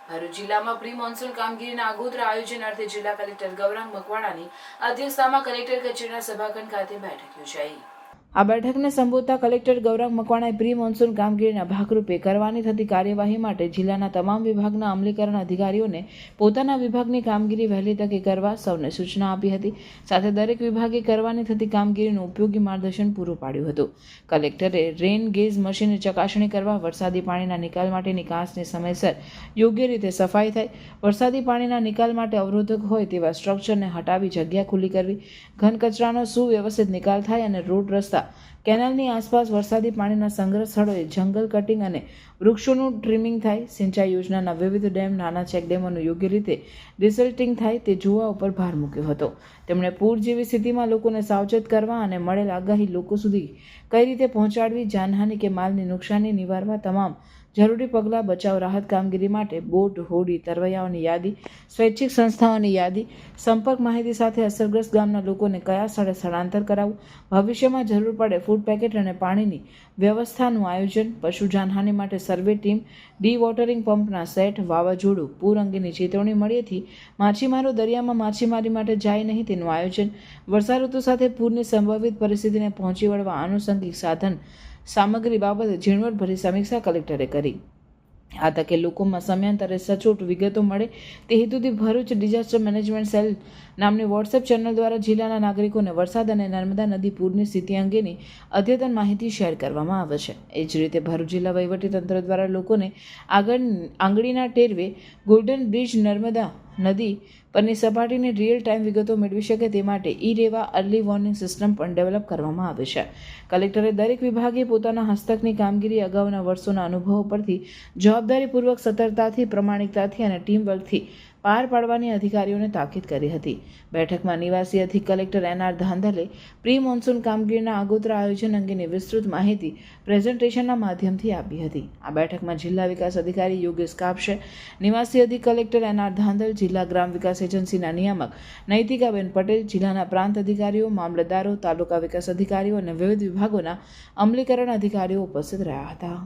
ભરૂચ જિલ્લામાં pre monsoon કામગીરીના આગોતરા આયોજન અર્થે જિલ્લા કલેક્ટર ગૌરાંગ મકવાણાની અધ્યક્ષતામાં કલેક્ટર કચેરીના સભાખંડ ખાતે બેઠક યોજાઈ। આ બેઠકને સંબોધતા કલેક્ટર ગૌરાંગ મકવાણાએ પ્રી મોન્સૂન કામગીરીના ભાગરૂપે કરવાની થતી કાર્યવાહી માટે જિલ્લાના તમામ વિભાગના અમલીકરણ અધિકારીઓને પોતાના વિભાગની કામગીરી વહેલી તકે કરવા સૌને સૂચના આપી હતી। સાથે દરેક વિભાગે કરવાની થતી કામગીરીનું ઉપયોગી માર્ગદર્શન પૂરું પાડ્યું હતું। કલેક્ટરે રેન ગેજ મશીનની ચકાસણી કરવા, વરસાદી પાણીના નિકાલ માટેની કાંસની સમયસર યોગ્ય રીતે સફાઈ થાય, વરસાદી પાણીના નિકાલ માટે અવરોધક હોય તેવા સ્ટ્રક્ચરને હટાવી જગ્યા ખુલ્લી કરવી, ઘન કચરાનો સુવ્યવસ્થિત નિકાલ થાય અને રોડ રસ્તા કેનાલની આસપાસ વરસાદી પાણીના સંગ્રહ સ્થળોએ જંગલ કટિંગ અને વૃક્ષોનું ટ્રીમિંગ થાય, સિંચાઈ યોજનાના વિવિધ ડેમ, નાના ચેકડેમોનું યોગ્ય રીતે રિસલ્ટિંગ થાય તે જોવા ઉપર ભાર મૂક્યો હતો। તેમણે પૂર જેવી સ્થિતિમાં લોકોને સાવચેત કરવા અને મળેલ આગાહી લોકો સુધી કઈ રીતે પહોંચાડવી, જાનહાનિ કે માલની નુકસાની નિવારવા તમામ જરૂરી પગલાં, બચાવ રાહત કામગીરી માટે બોટ, હોડી, તરવૈયાઓની યાદી, સ્વૈચ્છિક સંસ્થાઓની યાદી, સંપર્ક માહિતી સાથે અસરગ્રસ્ત ગામના લોકોને કયા સ્થળે સ્થળાંતર કરાવવું, ભવિષ્યમાં જરૂર પડે ફૂડ પેકેટ અને પાણીની વ્યવસ્થાનું આયોજન, પશુ જાનહાનિ માટે સર્વે ટીમ, ડી વોટરિંગ પંપના સેટ, વાવાઝોડું, પૂર અંગેની ચેતવણી મળ્યેથી માછીમારો દરિયામાં માછીમારી માટે જાય નહીં તેનું આયોજન, વર્ષાઋતુ સાથે પૂરની સંભવિત પરિસ્થિતિને પહોંચી વળવા આનુષંગિક સાધન સામગ્રી બાબતે ઝીણવટભરી સમીક્ષા કલેક્ટરે કરી। આ તકે લોકોમાં સમયાંતરે સચોટ વિગતો મળે તે હેતુથી ભરૂચ ડિઝાસ્ટર મેનેજમેન્ટ સેલ નામની વોટ્સએપ ચેનલ દ્વારા જિલ્લાના નાગરિકોને વરસાદ અને નર્મદા નદી પૂરની સ્થિતિ અંગેની અદ્યતન માહિતી શેર કરવામાં આવે છે। એ જ રીતે ભરૂચ જિલ્લા વહીવટીતંત્ર દ્વારા લોકોને આંગળીના ટેરવે ગોલ્ડન બ્રિજ નર્મદા નદી પરની સપાટીની રિયલ ટાઈમ વિગતો મેળવી શકે તે માટે ઈ-રેવા અર્લી વોર્નિંગ સિસ્ટમ પણ ડેવલપ કરવામાં આવે છે। કલેક્ટરે દરેક વિભાગે પોતાના હસ્તકની કામગીરી અગાઉના વર્ષોના અનુભવો પરથી જવાબદારીપૂર્વક, સતર્કતાથી, પ્રામાણિકતાથી અને ટીમવર્કથી પાર પાડવાની અધિકારીઓને તાકીદ કરી હતી। બેઠકમાં નિવાસી અધિક કલેક્ટર એન.આર. ધાંધલે પ્રી મોન્સૂન કામગીરીના આગોતરા આયોજન અંગેની વિસ્તૃત માહિતી પ્રેઝન્ટેશનના માધ્યમથી આપી હતી। આ બેઠકમાં જિલ્લા વિકાસ અધિકારી યોગેશ કાપશે, નિવાસી અધિક કલેક્ટર એન.આર. ધાંધલ, જિલ્લા ગ્રામ વિકાસ એજન્સીના નિયામક નૈતિકાબેન પટેલ, જિલ્લાના પ્રાંત અધિકારીઓ, મામલતદારો, તાલુકા વિકાસ અધિકારીઓ અને વિવિધ વિભાગોના અમલીકરણ અધિકારીઓ ઉપસ્થિત રહ્યા હતા।